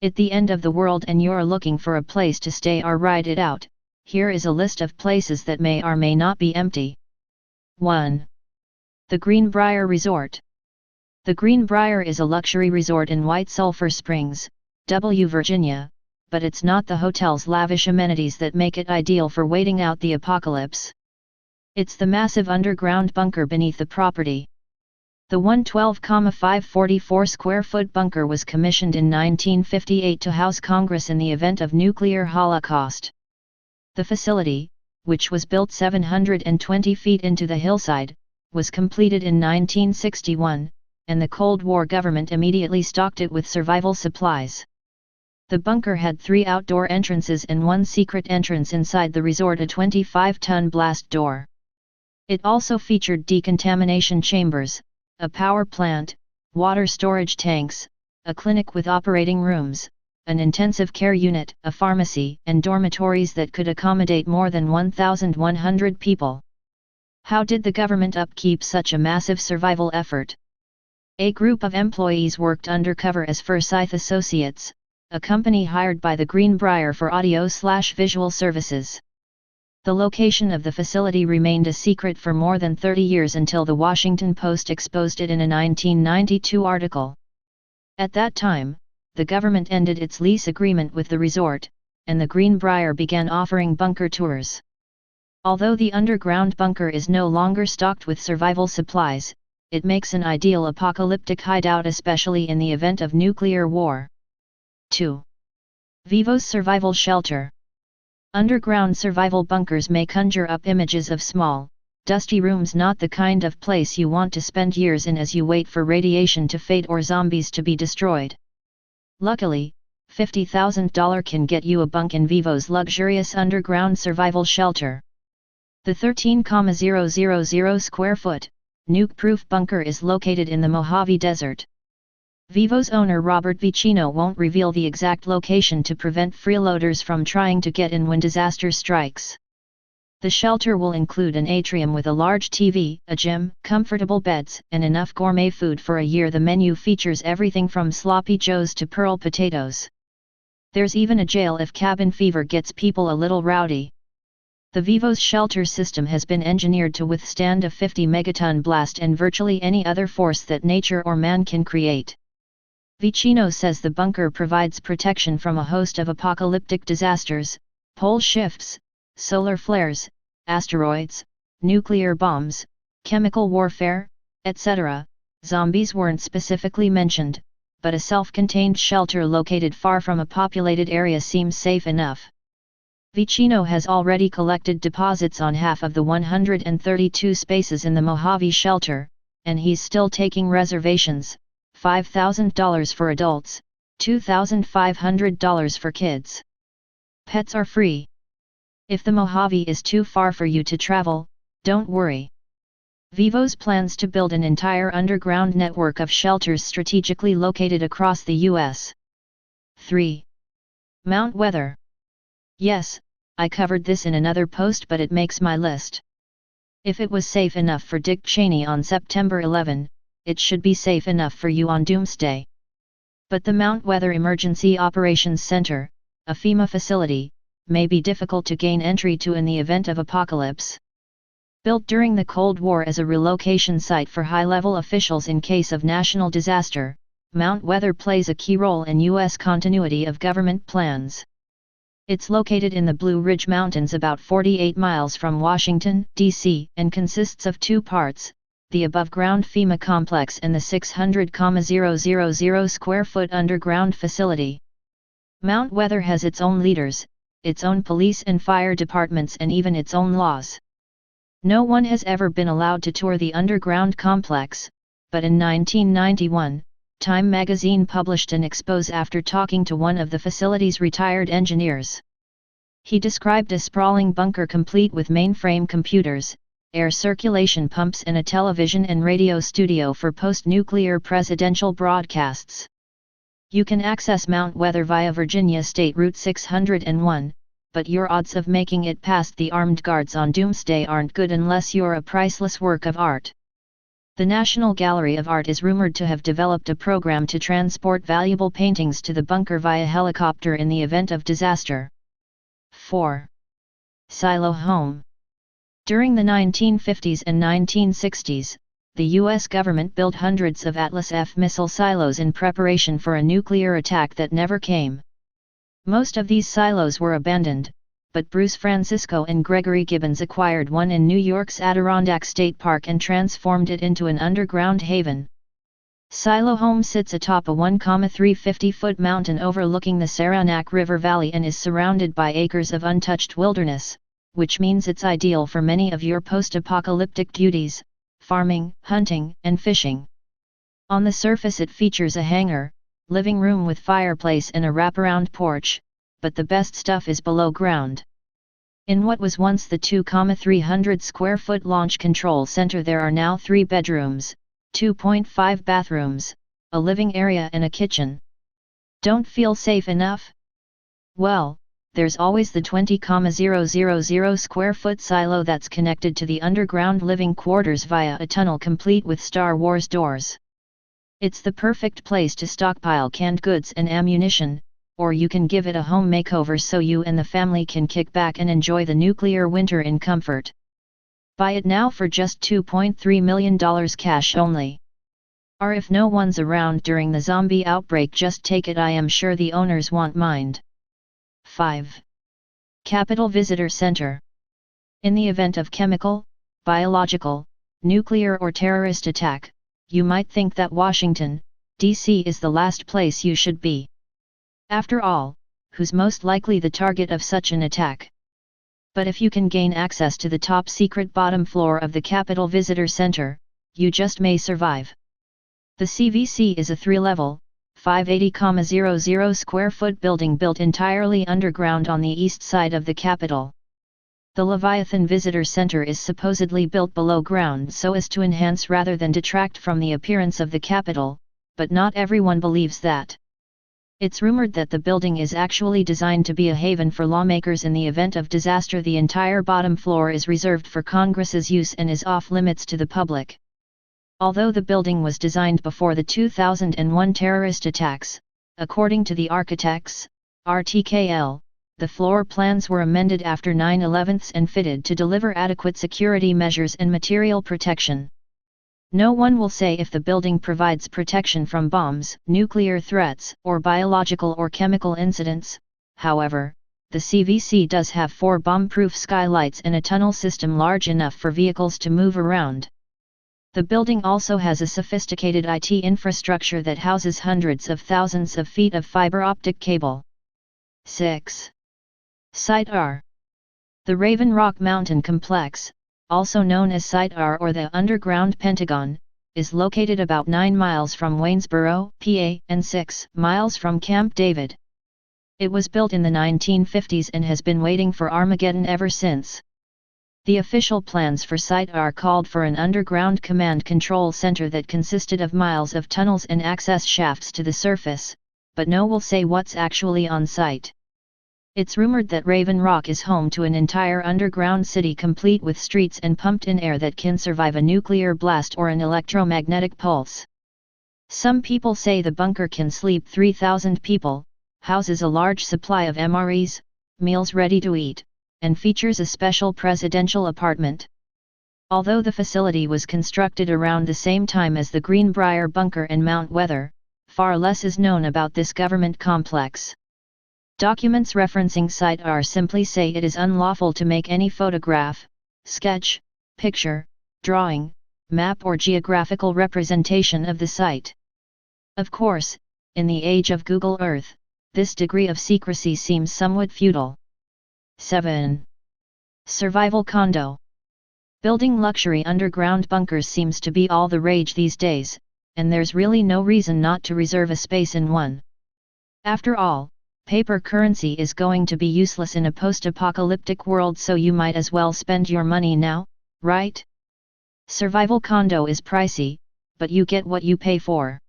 At the end of the world and you're looking for a place to stay or ride it out, here is a list of places that may or may not be empty. 1. The Greenbrier Resort. The Greenbrier is a luxury resort in White Sulphur Springs, Virginia, but it's not the hotel's lavish amenities that make it ideal for waiting out the apocalypse. It's the massive underground bunker beneath the property. The 112,544 square foot bunker was commissioned in 1958 to house Congress in the event of nuclear holocaust. The facility, which was built 720 feet into the hillside, was completed in 1961, and the Cold War government immediately stocked it with survival supplies. The bunker had 3 outdoor entrances and 1 secret entrance inside the resort, a 25-ton blast door. It also featured decontamination chambers, a power plant, water storage tanks, a clinic with operating rooms, an intensive care unit, a pharmacy, and dormitories that could accommodate more than 1,100 people. How did the government upkeep such a massive survival effort? A group of employees worked undercover as Forsyth Associates, a company hired by the Greenbrier for audio/visual services. The location of the facility remained a secret for more than 30 years until the Washington Post exposed it in a 1992 article. At that time, the government ended its lease agreement with the resort, and the Greenbrier began offering bunker tours. Although the underground bunker is no longer stocked with survival supplies, it makes an ideal apocalyptic hideout, especially in the event of nuclear war. 2. Vivos Survival Shelter. Underground survival bunkers may conjure up images of small, dusty rooms, not the kind of place you want to spend years in as you wait for radiation to fade or zombies to be destroyed. Luckily, $50,000 can get you a bunk in Vivos' luxurious underground survival shelter. The 13,000 square foot, nuke-proof bunker is located in the Mojave Desert. Vivos owner Robert Vicino won't reveal the exact location to prevent freeloaders from trying to get in when disaster strikes. The shelter will include an atrium with a large TV, a gym, comfortable beds, and enough gourmet food for a year. The menu features everything from sloppy joes to pearl potatoes. There's even a jail if cabin fever gets people a little rowdy. The Vivos shelter system has been engineered to withstand a 50 megaton blast and virtually any other force that nature or man can create. Vicino says the bunker provides protection from a host of apocalyptic disasters, pole shifts, solar flares, asteroids, nuclear bombs, chemical warfare, etc. Zombies weren't specifically mentioned, but a self-contained shelter located far from a populated area seems safe enough. Vicino has already collected deposits on half of the 132 spaces in the Mojave shelter, and he's still taking reservations. $5,000 for adults, $2,500 for kids. Pets are free. If the Mojave is too far for you to travel, don't worry. Vivos plans to build an entire underground network of shelters strategically located across the U.S. 3. Mount Weather. Yes, I covered this in another post, but it makes my list. If it was safe enough for Dick Cheney on September 11, it should be safe enough for you on Doomsday. But the Mount Weather Emergency Operations Center, a FEMA facility, may be difficult to gain entry to in the event of apocalypse. Built during the Cold War as a relocation site for high-level officials in case of national disaster, Mount Weather plays a key role in U.S. continuity of government plans. It's located in the Blue Ridge Mountains about 48 miles from Washington, D.C., and consists of 2 parts, the above-ground FEMA complex and the 600,000 square foot underground facility. Mount Weather has its own leaders, its own police and fire departments, and even its own laws. No one has ever been allowed to tour the underground complex, but in 1991, Time magazine published an expose after talking to one of the facility's retired engineers. He described a sprawling bunker complete with mainframe computers, air circulation pumps, and a television and radio studio for post-nuclear presidential broadcasts. You can access Mount Weather via Virginia State Route 601, but your odds of making it past the armed guards on Doomsday aren't good unless you're a priceless work of art. The National Gallery of Art is rumored to have developed a program to transport valuable paintings to the bunker via helicopter in the event of disaster. 4. Silo home. During the 1950s and 1960s, the U.S. government built hundreds of Atlas F missile silos in preparation for a nuclear attack that never came. Most of these silos were abandoned, but Bruce Francisco and Gregory Gibbons acquired one in New York's Adirondack State Park and transformed it into an underground haven. Silo Home sits atop a 1,350-foot mountain overlooking the Saranac River Valley and is surrounded by acres of untouched wilderness, which means it's ideal for many of your post-apocalyptic duties: farming, hunting, and fishing. On the surface it features a hangar, living room with fireplace and a wraparound porch, but the best stuff is below ground. In what was once the 2,300 square foot launch control center there are now 3 bedrooms, 2.5 bathrooms, a living area and a kitchen. Don't feel safe enough? Well, there's always the 20,000 square foot silo that's connected to the underground living quarters via a tunnel complete with Star Wars doors. It's the perfect place to stockpile canned goods and ammunition, or you can give it a home makeover so you and the family can kick back and enjoy the nuclear winter in comfort. Buy it now for just $2.3 million cash only. Or if no one's around during the zombie outbreak, just take it. I am sure the owners won't mind. 5. Capitol Visitor Center. In the event of chemical, biological, nuclear or terrorist attack, you might think that Washington, D.C. is the last place you should be. After all, who's most likely the target of such an attack? But if you can gain access to the top-secret bottom floor of the Capitol Visitor Center, you just may survive. The CVC is a 3-level, 580,000 square foot building built entirely underground on the east side of the Capitol. The Leviathan Visitor Center is supposedly built below ground so as to enhance rather than detract from the appearance of the Capitol, but not everyone believes that. It's rumored that the building is actually designed to be a haven for lawmakers in the event of disaster. The entire bottom floor is reserved for Congress's use and is off-limits to the public. Although the building was designed before the 2001 terrorist attacks, according to the architects, RTKL, the floor plans were amended after 9/11 and fitted to deliver adequate security measures and material protection. No one will say if the building provides protection from bombs, nuclear threats, or biological or chemical incidents. However, the CVC does have 4 bomb-proof skylights and a tunnel system large enough for vehicles to move around. The building also has a sophisticated IT infrastructure that houses hundreds of thousands of feet of fiber optic cable. 6. Site R. The Raven Rock Mountain Complex, also known as Site R or the Underground Pentagon, is located about 9 miles from Waynesboro, PA, and 6 miles from Camp David. It was built in the 1950s and has been waiting for Armageddon ever since. The official plans for Site R called for an underground command control center that consisted of miles of tunnels and access shafts to the surface, but no one will say what's actually on site. It's rumored that Raven Rock is home to an entire underground city complete with streets and pumped-in air that can survive a nuclear blast or an electromagnetic pulse. Some people say the bunker can sleep 3,000 people, houses a large supply of MREs, meals ready to eat, and features a special presidential apartment. Although the facility was constructed around the same time as the Greenbrier bunker and Mount Weather, far less is known about this government complex. Documents referencing Site R simply say it is unlawful to make any photograph, sketch, picture, drawing, map or geographical representation of the site. Of course, in the age of Google Earth, this degree of secrecy seems somewhat futile. 7. Survival Condo. Building luxury underground bunkers seems to be all the rage these days, and there's really no reason not to reserve a space in one. After all, paper currency is going to be useless in a post-apocalyptic world, so you might as well spend your money now, right? Survival Condo is pricey, but you get what you pay for.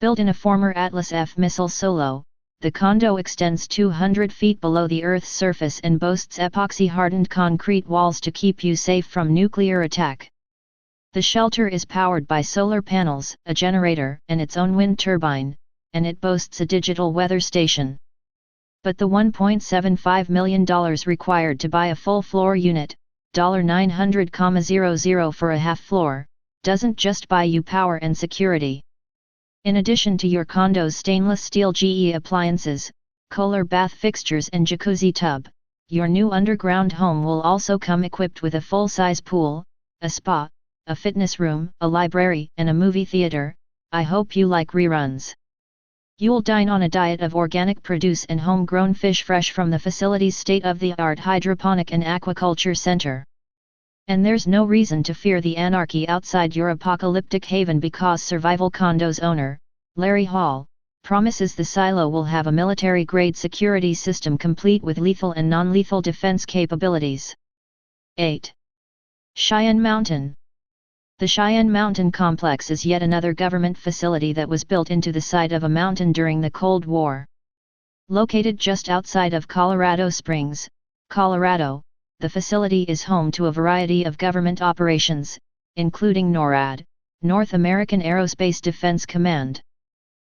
Built in a former Atlas F missile silo, the condo extends 200 feet below the Earth's surface and boasts epoxy-hardened concrete walls to keep you safe from nuclear attack. The shelter is powered by solar panels, a generator, and its own wind turbine, and it boasts a digital weather station. But the $1.75 million required to buy a full floor unit, $900,000 for a half floor, doesn't just buy you power and security. In addition to your condo's stainless steel GE appliances, Kohler bath fixtures and jacuzzi tub, your new underground home will also come equipped with a full-size pool, a spa, a fitness room, a library, and a movie theater. I hope you like reruns. You'll dine on a diet of organic produce and homegrown fish fresh from the facility's state-of-the-art hydroponic and aquaculture center. And there's no reason to fear the anarchy outside your apocalyptic haven because Survival Condo's owner, Larry Hall, promises the silo will have a military-grade security system complete with lethal and non-lethal defense capabilities. 8. Cheyenne Mountain. The Cheyenne Mountain complex is yet another government facility that was built into the side of a mountain during the Cold War. Located just outside of Colorado Springs, Colorado, the facility is home to a variety of government operations, including NORAD, North American Aerospace Defense Command.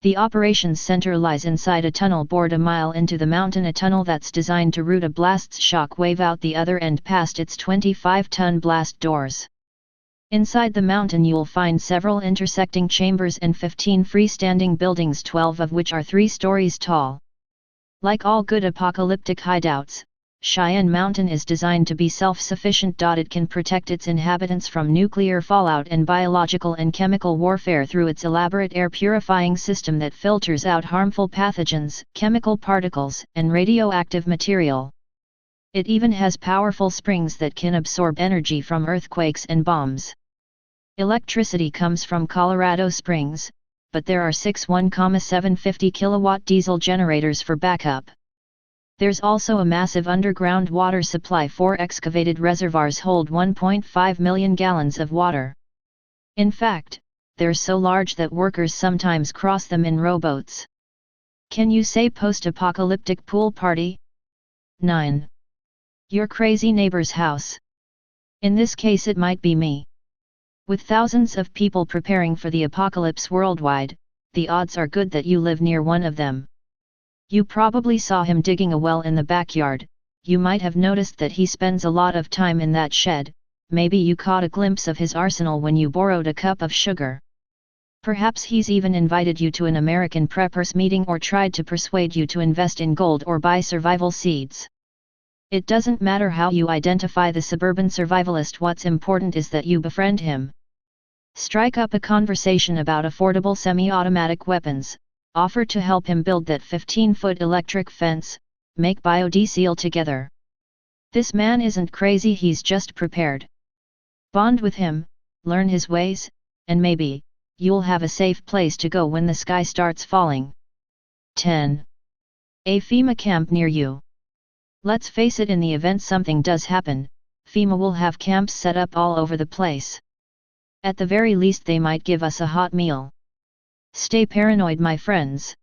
The operations center lies inside a tunnel bored a mile into the mountain, a tunnel that's designed to route a blast's shock wave out the other end past its 25-ton blast doors. Inside the mountain you'll find several intersecting chambers and 15 freestanding buildings, 12 of which are 3 stories tall. Like all good apocalyptic hideouts, Cheyenne Mountain is designed to be self-sufficient. It can protect its inhabitants from nuclear fallout and biological and chemical warfare through its elaborate air purifying system that filters out harmful pathogens, chemical particles, and radioactive material. It even has powerful springs that can absorb energy from earthquakes and bombs. Electricity comes from Colorado Springs, but there are 6 1,750 kilowatt diesel generators for backup. There's also a massive underground water supply. 4 excavated reservoirs hold 1.5 million gallons of water. In fact, they're so large that workers sometimes cross them in rowboats. Can you say post-apocalyptic pool party? 9. Your crazy neighbor's house. In this case it might be me. With thousands of people preparing for the apocalypse worldwide, the odds are good that you live near one of them. You probably saw him digging a well in the backyard. You might have noticed that he spends a lot of time in that shed. Maybe you caught a glimpse of his arsenal when you borrowed a cup of sugar. Perhaps he's even invited you to an American preppers meeting or tried to persuade you to invest in gold or buy survival seeds. It doesn't matter how you identify the suburban survivalist, what's important is that you befriend him. Strike up a conversation about affordable semi-automatic weapons, offer to help him build that 15-foot electric fence, make biodiesel together. This man isn't crazy, he's just prepared. Bond with him, learn his ways, and maybe, you'll have a safe place to go when the sky starts falling. 10. A FEMA camp near you. Let's face it, in the event something does happen, FEMA will have camps set up all over the place. At the very least they might give us a hot meal. Stay paranoid, my friends.